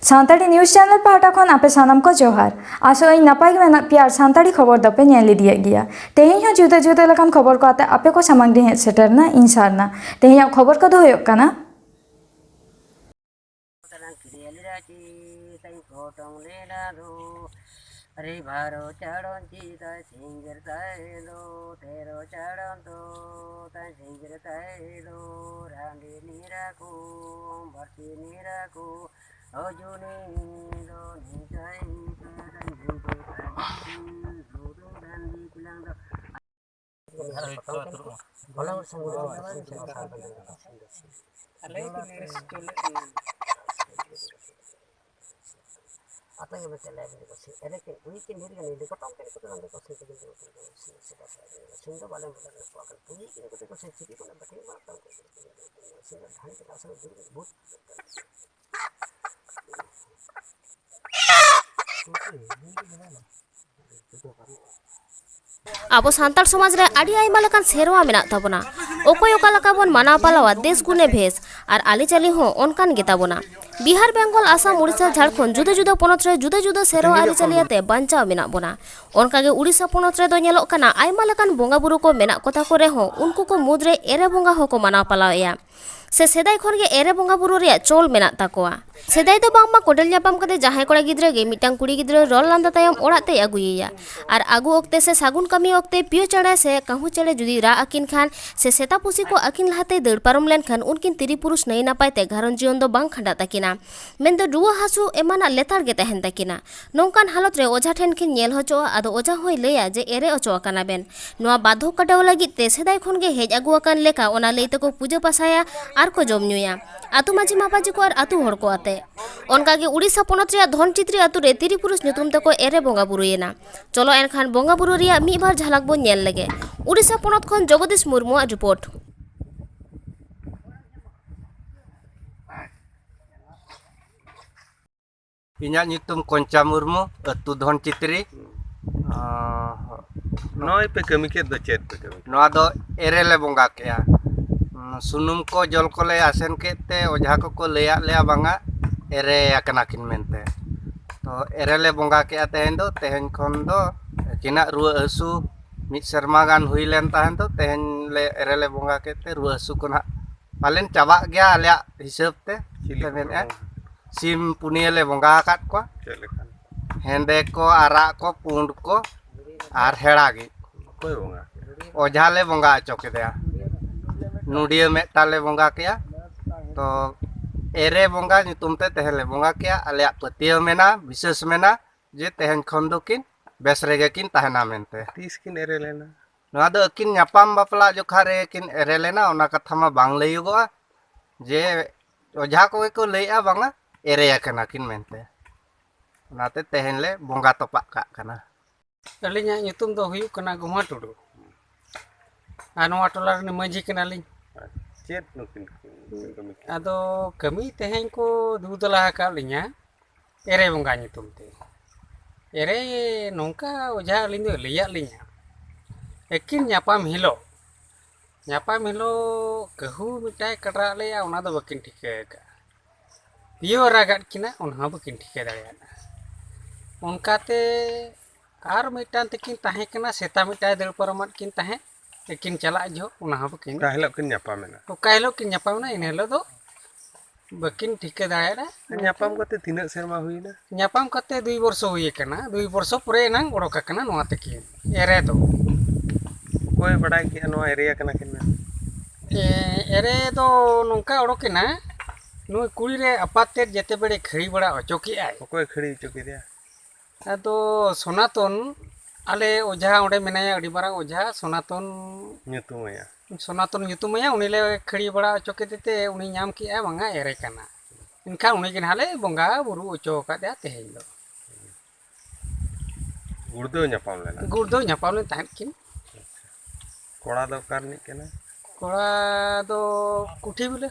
सानताड़ी news channel पाटा खन आपे सानाम को जोहार आशा इन नपाय के मेना प्यार सानताड़ी खबर दपे नेल इदिये गिया तेहें हो जुदा जुदा लकान खबर को आते आपे को सामग्री हे सेटरना इंसारना तेहें खबर को दो होयक काना अरे भारो चढ़न चीता सिंगर तायलो तेरो चढ़न तो ता सिंगर तायलो रांडी नीरा को भरती नीरा को अजुने लो निताई ताई भूतो ताई भूतो दांडी पिलांग दो बोला और संग अले आता ये बच्चे लाइव देखो सी अरे के उन्हीं के नीर गने देखो टॉप के को नंदे को सी के सिंधु वाले बोला के पागल उन्हीं के देखो सी चिकी को बैठे मारता हूं सिंधु ढाई के पास में बहुत आबो सान्ताल समाज रे आडी आइमा लकान सेरवा मेना ताबोना ओकोय ओका लका बोन माना पालावा देश गुने भेस आर आलीचाली हो ओनकान गेताबोना बिहार बेंगल आसाम उड़ीसा झारखंड जुदा जुदा पोनत रे जुदा जुदा सेरवा आलीचालियाते बांचाव मेना बोना ओनकागे उड़ीसा पोनत रे दो नेलोक काना आइमा लकान बोंगा बुरु को मेना कोता को रे हो उनको को मुद्रे एरे बोंगा हो को माना पालावया से सेदाय खन गे एरे बोंगा बुरु रे चोल मेना ताकोआ सेदाय दो बांगमा कोडेल ᱧᱟᱯᱟᱢ ᱠᱟᱛᱮ ᱡᱟᱦᱟᱸᱭ ᱠᱚᱲᱟ ᱜᱤᱫᱽᱨᱟᱹ ᱜᱮ ᱢᱤᱫᱴᱟᱝ ᱠᱩᱲᱤ ᱜᱤᱫᱽᱨᱟᱹ ᱨᱚᱲ ᱞᱟᱸᱫᱟ ᱛᱟᱭᱚᱢ ᱚᱲᱟᱜ ᱛᱮ ᱟᱹᱜᱩᱭᱮᱭᱟ ᱟᱨ ᱟᱹᱜᱩ ᱚᱠᱛᱮ ᱥᱮ ᱥᱟᱜᱩᱱ ᱠᱟᱹᱢᱤ ᱚᱠᱛᱮ ᱯᱤᱭᱳ ᱪᱮᱬᱮ ᱥᱮ ᱠᱟᱦᱩ ᱪᱮᱬᱮ ᱡᱩᱫᱤ ᱨᱟᱜ ᱟᱹᱠᱤᱱ ᱠᱷᱟᱱ ᱥᱮ ᱥᱮᱛᱟ ᱯᱩᱥᱤ ᱠᱚ ᱟᱹᱠᱤᱱ ᱞᱟᱦᱟᱛᱮ ᱫᱟᱹᱲ ᱯᱟᱨᱚᱢ ᱞᱮᱱᱠᱷᱟᱱ ᱩᱱᱠᱤᱱ ᱛᱤᱨᱤ ᱯᱩᱨᱩᱥ ᱱᱟᱹᱭ ᱱᱟᱯᱟᱭ ᱛᱮ ᱜᱷᱟᱨᱚᱸᱡᱽ ᱡᱤᱭᱚᱱ ᱫᱚ ᱵᱟᱝ ᱠᱷᱟᱸᱰᱟᱜ ᱛᱟᱹᱠᱤᱱᱟ ᱢᱮᱱᱫᱚ ᱨᱩᱣᱟᱹ ᱦᱟᱹᱥᱩ ᱮᱢᱟᱱᱟᱜ ᱞᱮᱛᱟᱲ ᱜᱮ ᱛᱟᱦᱮᱱ ᱛᱟᱹᱠᱤᱱᱟ ᱱᱚᱝᱠᱟᱱ ᱦᱟᱞᱚᱛ ᱨᱮ ᱚᱡᱷᱟ ᱴᱷᱮᱱ ᱠᱤᱱ ᱧᱮᱞ ᱦᱚᱪᱚᱜᱼᱟ ᱟᱫᱚ ᱚᱡᱷᱟ ᱦᱚᱸᱭ ᱞᱟᱹᱭᱟ ᱡᱮ ᱮᱨᱮ ᱚᱪᱚ ᱟᱠᱟᱱᱟ ᱵᱮᱱ ᱱᱚᱣᱟ ᱵᱟᱫᱷᱚᱠ ᱠᱟᱴᱟᱣ ᱞᱟᱹᱜᱤᱫ ᱛᱮ ᱥᱮᱫᱟᱭ ᱠᱷᱚᱱ ᱜᱮ ᱦᱮᱡ ᱟᱹᱜᱩ ᱟᱠᱟᱱ ᱞᱮᱠᱟ ᱚᱱᱟ ᱞᱟᱹᱭ ᱛᱮᱠᱚ ᱯᱩᱡᱟᱹ ᱯᱟᱥᱟᱭᱟ ᱟᱨ ᱠᱚ ᱡᱚᱢ ᱧᱩᱭᱟ ᱟᱛᱩ ᱢᱟᱹᱡᱷᱤ ᱢᱟᱯᱟᱡᱤ ᱠᱚ ᱟᱨ ᱟᱛᱩ ᱦᱚᱲ ᱠᱚ ᱟᱛᱮ ᱚᱱᱠᱟᱜᱮ ᱩᱲᱤᱥᱥᱟ ᱯᱚᱱᱚᱛ ᱨᱮᱭᱟᱜ ᱫᱷᱚᱱᱪᱤᱛᱨᱤ ᱟᱛᱩ ᱨᱮ ᱛᱤᱨᱤ ᱯᱩᱨᱩष ᱧᱩᱛᱩᱢ ᱛᱮᱠᱚ ᱮᱨᱮ ᱵᱚᱸᱜᱟ ᱵᱩᱨᱩᱭᱮᱱᱟ ᱪᱚᱞᱚ ᱮᱱᱠᱷᱟन ᱵᱚᱸᱜᱟ ᱵᱩᱨᱩ ᱨᱮᱭᱟᱜ ᱢᱤᱫ ᱵᱟᱨ ᱡᱷᱟᱞᱟᱠ ᱵᱚᱱ ᱧᱮᱞ ᱞᱮᱜᱮ उड़ीसा पोनत खन जगदीश मुर्मुआग रिपोर्ट इन्या नितुम कोंचा मुर्मू अतु धनचित्री नॉय पे कमी के दो चेत पे कमी नोआ दो एरेले बोंगा केया सुनुम को जल को ले आसेन केते ओझा को लेया लेया बांगा एरे याकना किन मेनते तो एरेले बोंगा केया तेहन खन दो किना रुआ हसु मिद शर्मा गान हुई लेन ताहन तो तेहन ले एरेले बोंगा केते रुआ हसु को ना पालेन चाबा गया आले हिसाब ते मेने सिम पुनिया ले बोंगा काट को हेंदे को आरा को पुंड को आर हेड़ा गे कोई बोंगा ओझा ले बोंगा अचो केदया नुडिया मेटा ले बोंगा केया तो एरे बोंगा नितुम ते तेहन ले बोंगा केया आले पतिया मेना विशेष मेना जे तेहन खन दो किन बेस रेगे किन ताहना मेनते तीस किन एरे लेना नोआ दो किन ᱧᱟᱯᱟᱢ बापला जोखा रे किन एरे लेना ओना कथा मा बांग लैयोगोआ जे ओझा को को लैया बांगा एरे याकना किन मेनते ओनाते तेहन ले बोंगा तोपा का कना अलिया nyutum do huyuk kana Guma Tudu anwa tolar ni maji kana ling चेत नुकिन कमी ado kami tehen ko dudala ka linya ere bonga nyutum te ere nongka oja ling do liya linya ekin nyapam hilo kahu mitai katra le ona do bakin tike ka piyo ragat kina ona bakin tike dariana onkate आर मिटान तकिन ताहे कना सेता मिटाय दल परमात किन ताहे Eakin चला जो उना बकिन काहलो किन न्यापा मेना तो काहलो किन न्यापा मेना इन हेलो दो बकिन ठिके दायरा न्यापाम कते तिना सेरमा हुईना न्यापाम कते 2 वर्ष हुई कना 2 वर्ष पुरे नंग ओडोक कना नोआ तकिन एरे दो कोई बड़ाई के नो एरिया कना किन एरे दो नोंका ओडोकेना नो कुड़ी रे अपाते जते बड़े खड़ी बड़ा अचोकी आय कोई खड़ी चुकी दिया अदो सोनातन आले ओझा ओडे मेनाया अडी बारा ओझा सोनातन nyutumaya सोनातन nyutumaya उनीले खड़ी बड़ा चोके देते उनी नाम की है बांगा एरे कना इनका उनी किन हाले बोंगा बुरु ओचो का दे तेहेन दो गुर्दो न्यापाम लेना गुड़ दो न्यापाम ले ताहन किन कोड़ा दो कारनी केना कोड़ा दो कुठी बोले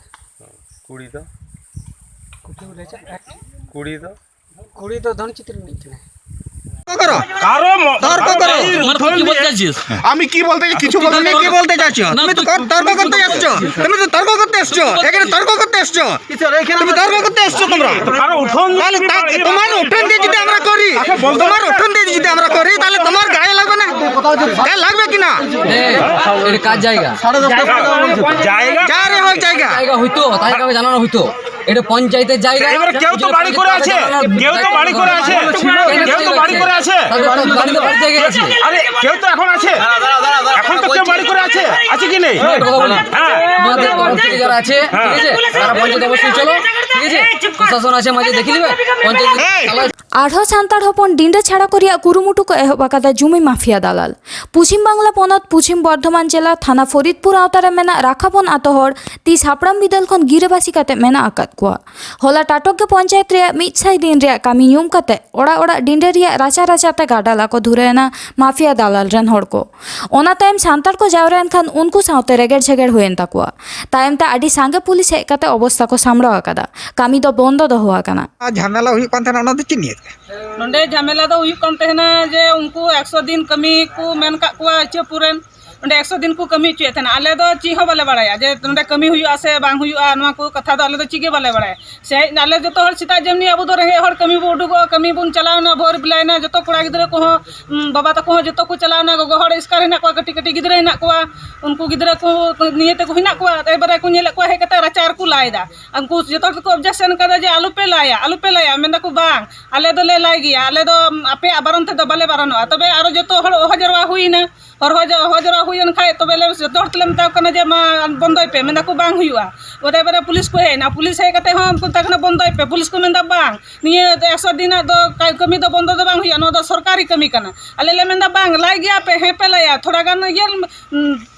कुड़ी चा कुड़ी दो कुड़ी दो धन चित्र नहीं किना আমি কি বলতে কিছু বলতে নেই, কি বলতে চাইছো? তুমি তো তর্ক করতে এসছো, তুমি তো তর্ক করতে এসছো, এখানে তর্ক করতে এসছো, তুমি তর্ক করতে এসছো তোমরা। তাহলে তোমার উঠোন দিয়ে যদি আমরা করি, তোমার উঠোন দিয়ে যদি আমরা করি, তাহলে তোমার গায়ে লাগবে না? গায়ে লাগবে কিনা? এটা কার জায়গা? যারে হোক জায়গা জায়গা হইতো তাই কাউকে জানানো হইতো। এটা পঞ্চায়েতের জায়গা। এবারে কেউ তো বাড়ি করে আছে, কেউ তো বাড়ি করে আছে, কেউ তো বাড়ি করে আছে। বাড়িতে বাড়ি থেকে গেছে। আরে কেউ তো এখন আছে, এখন তো কেউ বাড়ি করে আছে, আছে কি নেই? হ্যাঁ, আমাদের তরফ থেকে যারা আছে, ঠিক আছে, তারা পঞ্চায়েত অবশ্যই চলো, ঠিক আছে, প্রশাসন আছে মাঝে দেখে নিবে পঞ্চায়েত। আরহো সান্তাড় হপন ডিন্ডা ছাড়া করিয়া কুরুমুটু को एहब आकादा जुमी माफिया दालाल पश्चिम बांगला पनत पश्चिम बर्धमान जिला थाना फरीदपुर आवतारे मेना राखाबन आतो हर 30 हापड़ाम बिदल खन गिरेबासी काते मेना आकाद कुआ होला टाटक पंचायत रे मिदसाई दिन रे कामी ᱧᱩᱢ काते ओड़ा ओड़ा डिंडा रिया राचा राचाते गाडाला को धुरेना माफिया दालाल रन हर को ओना तायम सांताड़ को जावरेन खान उनको सावते रेगेड़ झेगेड़ हुएन ताकुआ तायम ता आडी सांगे पुलिस हेज काते अवस्था को सामड़ा आकादा कामी दो बंद दो हुआ काना ঝামেলা ᱦᱩᱭᱩᱜ ᱠᱟᱱ ᱛᱟᱦᱮᱱᱟ, ᱚᱱᱟ ᱫᱚ ᱪᱮᱫ ᱱᱤᱭᱟᱹ? नोंडे झमेला दो हुयुग कान तहना जे उनको 100 दिन कमी को मेन का कुआ चेपुरेन नोंडे 100 दिन को कमी चुए थना आले दो ची हो बाले बड़ाया जे नोंडे कमी हुयुआ से बांग हुयुआ नवा को कथा दो आले दो चीगे बाले बड़ाया से आले जतो हर सिता जेमनी अबो दो रहे हर कमी बो उडुगो कमी बुन चलावना भोर बिलायना जतो कोड़ा गिदरे को बाबा तको जतो को चलावना गगो हर इसकार हिना को कटी कटी गिदरे हिना को उनको गिदरे को नियते को हिना को एबारे को नेले को हे कते राचार को लायदा उनको जतो को ऑब्जेक्शन कदा जे आलू पे लाया मेंदा को बांग आले दो ले लाई गिया आले दो आपे आबारन ते दो बाले बारनो तबे आरो जतो हर हजरवा हुइना और हजरवा हुइन खाय तबे ले जतो हर तलम ता कना जे मा बंदय पे मेंदा को बांग हुइवा ओदे बारे पुलिस को हे ना पुलिस हे कते हम को तकना बंदय पे पुलिस को मेंदा बांग निये 100 दिन दो कमी दो बंद दो बांग हुइया नो दो सरकारी कमी कना आले ले मेंदा बांग लाई गिया पे हे पे लाया थोड़ा गान ये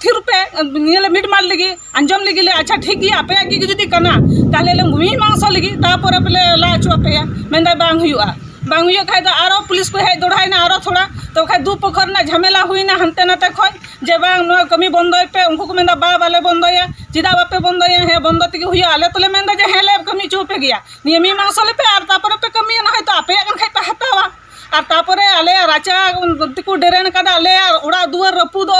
थिर पे निये मिड मार लगी अंजम लगी ले अच्छा ठीक गिया पे की जुदी कना ताले ले मुई मांगस लगी तापर पे ला चुआ पे मेंदा बांग हुइवा बांग हुइया खाय दो आरो पुलिस को हे दोड़ाय ना आरो थोड़ा तो खाय दू पोखर ना झमेला हुइना हनते नाते खय जे बांग नो कमी बंदय पे उनको को मेंदा बा बाले बंदया जिदा बापे बंदया हे बंद तिगे हुइया आले तले मेंदा जे हेले कमी चुपे गिया नियमी मांगसले पे आर तापर पे कमी ना है तो आपे अगन खाय पे हतावा आर तापरे आले राचा तिको डेरेन कदा आले उड़ा दुआर रपुदो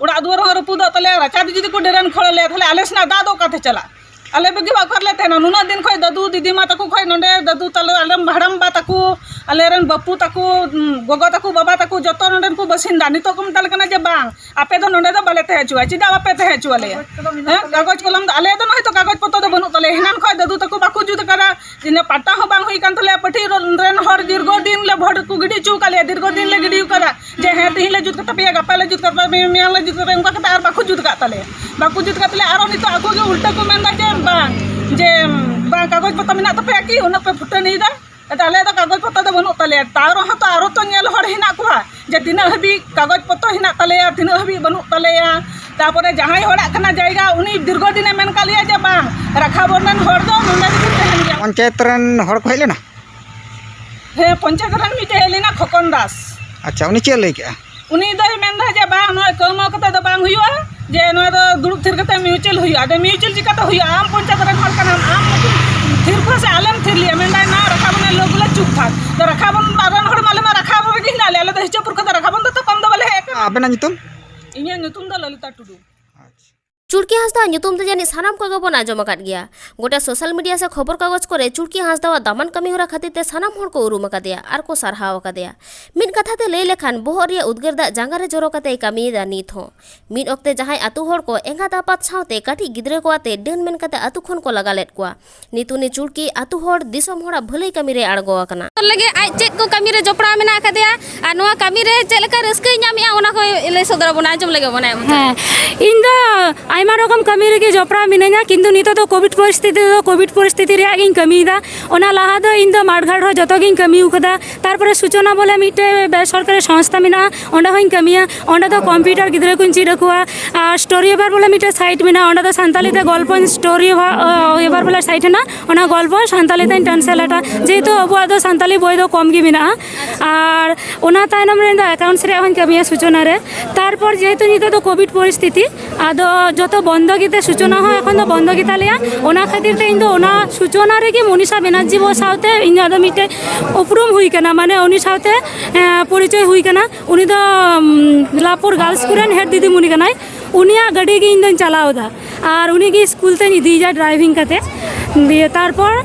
उड़ा दुआर हो रपुदो तले राचा जुदी को डेरेन खोले तले आले सना दादो काथे चला आले बगी बाखर ले तेना नुना दिन खय दादू दीदी मा तको खय नंडे दादू तले आलम भाड़म बा तको आले रन बप्पू तको गोगो तको बाबा तको जतो नंडन को बसिंदा नितो कम तल कना जे बांग आपे दो नंडे दो बाले ते हेचुआ चिदा आपे ते हेचुआ ले कागज कलम आले दो नय तो कागज पत्तो दो बनु तले हिनान खय दादू तको बाकु जुद करा जिने पाटा हो बांग हुई कान तले पठी रेन हर दीर्घ दिन ले भड़ को गिडी चुका ले दीर्घ दिन ले गिडी करा जे हे तिहि ले जुद कता पे गपा ले जुद कता मिया ले जुद कता उनका कता आर बाकु जुद का तले आरो नितो आको के उल्टा को मेंदा जे बांग कागज पत्ता मेना तपे की उन पे फुटे नहीं दा ताले तो कागज पत्ता दो बनु तले तारो हा तो आरो तो नेल हर हिना को जे तिना हबी कागज पत्ता हिना तले तिना हबी बनु तले तापरे जहां हड़ा कना जायगा उनी दीर्घ दिन मेन कालिया जे बांग रखा बर्णन हर दो नंदा दिन तहन गया पंचायत रन हर को हेलेना हे पंचायत रन मिटे हेलेना खकन दास अच्छा उनी चेक लई के उनी दो मेनदा जे बांग नो कलमा कते दो बांग हुआ जे नो दो दुड़ुब थिर कते म्यूचुअल हुआ दे म्यूचुअल चिका तो हुआ आम पंचायत रन हर कना आम थिर को से आलम थिर लिया मेंदा ना रखा बने लोगला चुप था तो रखा बन रन हर माले में रखा बन गिना ले तो हिचपुर को रखा बन तो कम दो बले है आबेना नितुम इन्या ᱧᱩᱛᱩᱢ ᱫᱚ ᱞᱚᱞᱤᱛᱟ ᱴᱩᱰᱩ चुड़की हांसदा ᱧᱩᱛᱩᱢ ᱛᱮ ᱡᱟᱹᱱᱤᱡ ᱥᱟᱱᱟᱢ ᱠᱚᱜᱮ ᱵᱚᱱ ᱟᱸᱡᱚᱢ ᱟᱠᱟᱫ ᱜᱮᱭᱟ ᱜᱚᱴᱟ ᱥᱳᱥᱟᱞ ᱢᱤᱰᱤᱭᱟ ᱥᱮ ᱠᱷᱚᱵᱚᱨ ᱠᱟᱜᱚᱡ ᱠᱚᱨᱮ ᱪᱩᱲकी हांसदाᱣᱟᱜ ᱫᱟᱢᱟᱱ ᱠᱟᱹᱢᱤ ᱦᱚᱨᱟ ᱠᱷᱟᱹᱛᱤᱨ ᱛᱮ ᱥᱟᱱᱟᱢ ᱦᱚᱲ ᱠᱚ ᱩᱨᱩᱢ ᱟᱠᱟᱫᱮᱭᱟ ᱟᱨ ᱠᱚ ᱥᱟᱨᱦᱟᱣ ᱟᱠᱟᱫᱮᱭᱟ ᱢᱤᱫ ᱠᱟᱛᱷᱟ ᱛᱮ ᱞᱟᱹᱭ ᱞᱮᱠᱷᱟᱱ ᱵᱚᱦᱚᱜ ᱨᱮᱭᱟᱜ ᱩᱫᱽᱜᱟᱹᱨ ᱫᱟᱜ ᱡᱟᱸᱜᱟ ᱨᱮ ᱡᱚᱨᱚ ᱠᱟᱛᱮ ᱠᱟᱹᱢᱤᱭᱮᱫᱟ ᱱᱤᱛ ᱦᱚᱸ ᱢᱤᱫ ᱚᱠᱛᱮ ᱡᱟᱦᱟᱸᱭ ᱟᱛᱩ ᱦᱚᱲ ᱠᱚ ᱮᱸᱜᱟᱛ ᱟᱯᱟᱛ ᱥᱟᱶᱛᱮ ᱠᱟᱹᱴᱤᱡ ᱜᱤᱫᱽᱨᱟᱹ ᱠᱚ ᱟᱛᱮ ᱰᱟᱹᱱ ᱢᱮᱱ ᱠᱟᱛᱮ ᱟᱛᱩ ᱠᱷᱚᱱ ᱠᱚ ᱞᱟᱜᱟ ᱞᱮᱫ ᱠᱚᱣᱟ ᱱᱤᱛ ᱩᱱᱤ ᱪᱩᱲकी ᱟᱛᱩ ᱦᱚᱲ ᱫᱤᱥᱚᱢ ᱦᱚᱲᱟᱜ ᱵᱷᱟᱹᱞᱟᱹᱭ ᱠᱟᱹᱢᱤ ᱨᱮ ᱟᱬᱜᱚ ᱟᱠᱟᱱᱟ लगे आज चेक को कमी रे जपड़ा मेना कदेया आ नोआ कमी रे चेलका रस्कई ᱧᱟᱢᱮᱟ ᱚᱱᱟ ᱠᱚ ᱞᱟᱹᱭ ᱥᱚᱫᱚᱨ ᱵᱚᱱᱟ ᱟᱸᱡᱚᱢ ᱞᱮᱜᱮ ᱵᱚᱱᱟ ᱦᱮᱸ ᱤᱧ ᱫᱚ ᱟᱭᱢᱟ ᱨᱚᱠᱚᱢ ᱠᱟᱹᱢᱤ ᱨᱮᱜᱮ ᱡᱚᱯᱲᱟᱣ ᱢᱤᱱᱟᱹᱧᱟ ᱠᱤᱱᱛᱩ ᱱᱤᱛᱚᱜ ᱫᱚ ᱠᱳভিᱰ ᱯᱚᱨᱤᱥᱛᱷᱤᱛᱤ ᱨᱮᱭᱟᱜ ᱜᱤᱧ ᱠᱟᱹᱢᱤᱭᱮᱫᱟ ᱚᱱᱟ ᱞᱟᱦᱟ ᱫᱚ ᱤᱧ ᱫᱚ ᱢᱟᱴᱷᱜᱷᱟᱴ ᱦᱚᱸ ᱡᱚᱛᱚ ᱜᱤᱧ ᱠᱟᱹᱢᱤ ᱟᱠᱟᱫᱟ ᱛᱟᱨᱯᱚᱨᱮ ᱥᱩᱪᱚᱱᱟ ᱵᱚᱞᱮ ᱢᱤᱫᱴᱮᱡ বেসরকারি সংস্থা মেনাᱜᱼᱟ ᱚᱸᱰᱮ ᱦᱚᱸᱧ ᱠᱟᱹᱢᱤᱭᱟ ᱚᱸᱰᱮ ᱫᱚ ᱠᱚᱢᱯᱤউᱴᱟᱨ ᱜᱤᱫᱽᱨᱟᱹ ᱠᱚᱧ ᱪᱮᱫ ᱟᱠᱚᱣᱟ ᱟᱨ ᱥᱴᱳᱨᱤ ᱮভার ᱵᱚᱞᱮ ᱢᱤᱫᱴᱮᱡ ᱥᱟইᱴ ᱢᱮᱱᱟᱜᱼᱟ ᱚᱸᱰᱮ ᱫᱚ ᱥᱟᱱᱛᱟᱞᱤ ᱛᱮ ᱜᱚᱞᱯᱚᱧ ᱥᱴᱳᱨᱤ ᱮভার ᱵᱚᱞᱮ ᱥᱟইᱴ ᱦᱮᱱᱟᱜᱼᱟ ᱚᱱᱟ ᱜᱚᱞᱯᱚ ᱥᱟᱱᱛᱟᱞᱤ ᱛᱮᱧ ᱴᱨᱟᱱᱥᱞᱮᱴᱟ ᱡᱮᱦᱮᱛᱩ ᱟᱵᱚᱣᱟᱜ ᱫᱚ ᱥᱟᱱᱛᱟᱞᱤ ᱵᱳᱭ ᱫᱚ ᱠᱚᱢ ᱜᱮ ᱢᱮᱱᱟᱜᱼᱟ ᱟᱨ ᱚᱱᱟ ᱛᱟᱭᱱᱚᱢ ᱨᱮ ᱫᱚ ᱮᱠᱟᱣᱩᱱᱴᱥ ᱨᱮᱭᱟᱜ ᱦᱚᱸᱧ ᱠᱟᱹᱢᱤᱭᱟ ᱥᱩᱪᱚᱱᱟ ᱨᱮ ᱛᱟᱨᱯᱚᱨ ᱡᱮᱦᱮᱛᱩ ᱱᱤᱛᱚᱜ ᱫᱚ ᱠᱳভিড ᱯᱚরিস্থিতি ᱟᱫᱚ जो बंद गीते सूचना हो एखन तो बंद गीता लिया ओना खातिर ते इन दो ओना सूचना रे कि मनीषा बनर्जी वो साउते इन दो मिटे उपरुम हुई कना माने उनी साउते परिचय हुई कना उनी दो लापुर गर्ल्स स्कूल हेड दीदी मुनि कनाई उनिया गाड़ी की इन दो चलाओदा और उनी की स्कूल ते इदी जा ड्राइविंग करते दिए तारपर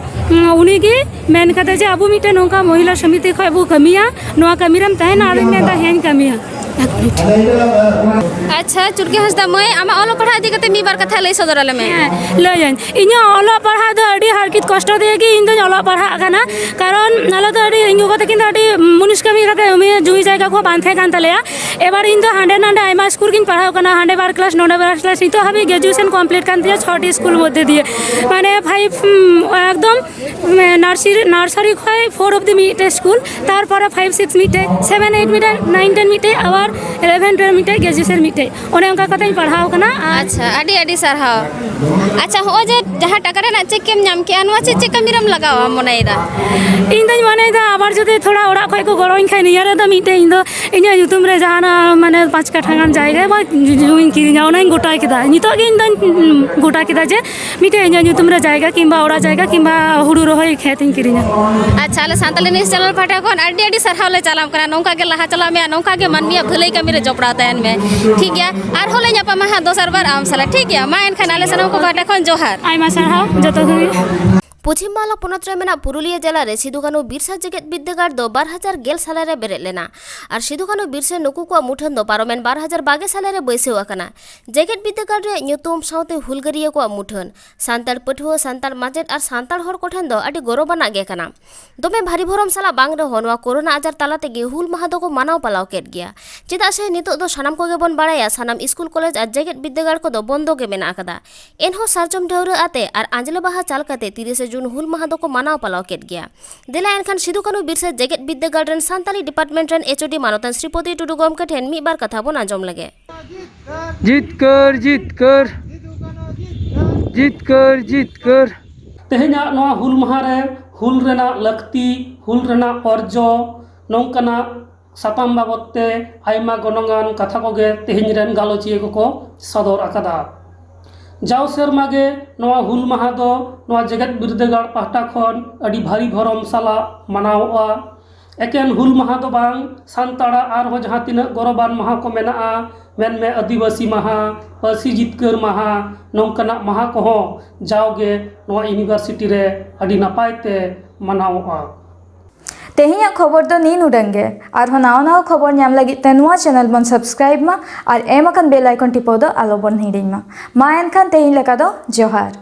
उनी की मेन करते जे अब मिटे नौका महिला समिति खो अब कमिया नोआ कमीरम तहन आर में हेन कमिया अच्छा चुटकी हंसदा मैं आमा ओलो पढ़ा दी कते मी बार कथा लई सदरले में लयन इन्या ओलो पढ़ा दो अडी हरकित कष्ट दे कि इन दो ओलो पढ़ा कना कारण नालो तो अडी इंगो कते किन अडी मुनिस कमी कते मे जुई जायगा को बांधे कान तलेया एबार इन दो हांडे नांडे आइमा स्कूल किन पढ़ाओ कना हांडे बार क्लास नोडे बार क्लास नितो हबी ग्रेजुएशन कंप्लीट कान दिया 6टी स्कूल मध्य दिए माने 5 एकदम नार्सारी खय 4 ऑफ द मिटे स्कूल तार पर 5 6 मिटे 7 8 मिटे 9 10 मिटे और 11 12 मिटे ग्रेजुएशन मिटे ओने उनका कते पढ़ाओ कना अच्छा अडी अडी सरहाव अच्छा हो जे जहां टका रे ना चेक केम नाम के अनवा चेक कमीरम लगावा मनेदा इन दो मनेदा आबार जदि थोड़ा ओड़ा खय को गरोइन खाय निया रे द मिटे इन दो इन्या यूट्यूब रे जहाना माने 5 काठा गान जायगा बा जुइन किरिना ओना गोटा किदा नितो के इन दो गोटा किदा जे मिटे इन्या यूट्यूब रे जायगा किंबा ओड़ा जायगा किंबा हुडू रोहय खेत इन किरिना अच्छा ले सांतली न्यूज़ चैनल पाटा कोन अडी अडी सरहाव ले चलाम कना नौका के लहा चला में नौका के मानमिया भलाई कमी रे जपड़ा तहन में ठीक गया आर होले न्यापा महा दोसर बार आम साला ठीक गया मा एनखान आले सनम को पाटा कोन जोहार आइमा सरहाव जतो हुई पश्चिम बांगला पनत रे मेना पुरुलिया जिला रे सिधुकानु बिरसा जेगेत बिद्यागार दो 2010 साल रे बेरे लेना और सिधुकानु बिरसा नुकु को मुठन दो पारोमेन 2012 साल रे बैसे आकना जेगेत बिद्यागार रे न्युतुम साउते हुलगरिया को मुठन सांताड़ पठुआ सांताड़ माचेद और सांताड़ हर कोठेन दो अडी गौरवना गे कना दोमे भारी भरम साला बांग रे होनवा कोरोना आजार तालाते गे हुल माहा दो को मानाव पालाव केट गया चेदा से नितो दो सानाम को गे बन बाड़ाया सानाम स्कूल कॉलेज और जेगेत बिद्यागार को दो बंदो गे मेना आकदा एनहो सारजम ढेउरा आते और आंजले बाहा चाल काते 30 जून हुल माहा दो को मानाव पालाव केट गया दिला एनखान सिधुकानु बिरसा जेगेत बिद्यागार रेन सांताली डिपार्टमेंट रेन एचओडी मानतन श्रीपति टुडू गमके ठेन मी बार कथा बोन आंजम लगे जीत कर तेहना नोआ हुल माहा रे हुल रेना लक्ति हुल रेना अर्जो नौकाना सापाम बाबते आयमा गनगान कथा कोगे तेहन रेन गालोचिए को सदर आकादा जाओ सेरमागे नोआ हुल माहा दो नोआ जेगेत बिर्दागार पाहटा खन अडी भारी भरम साला मानावा एकेन हुल माहा दो बांग सांताड़ा आर हो जहाँ तीना गौरवान माहा को मेना मेन में आदिवासी माहा पासी जितकर माहा नौकाना माहा को हो जाओगे नोआ यूनिवर्सिटी रे अडी नापायते मानावा तेहिया खबर दो नीन उडंगे और नाव नाव खबर नाम लगी तेनुआ चैनल बन सब्सक्राइब मा और एमकन बेल आइकन टिपो दो आलो बन हिडिंग मा एनखान तेहिन लेका दो जोहार।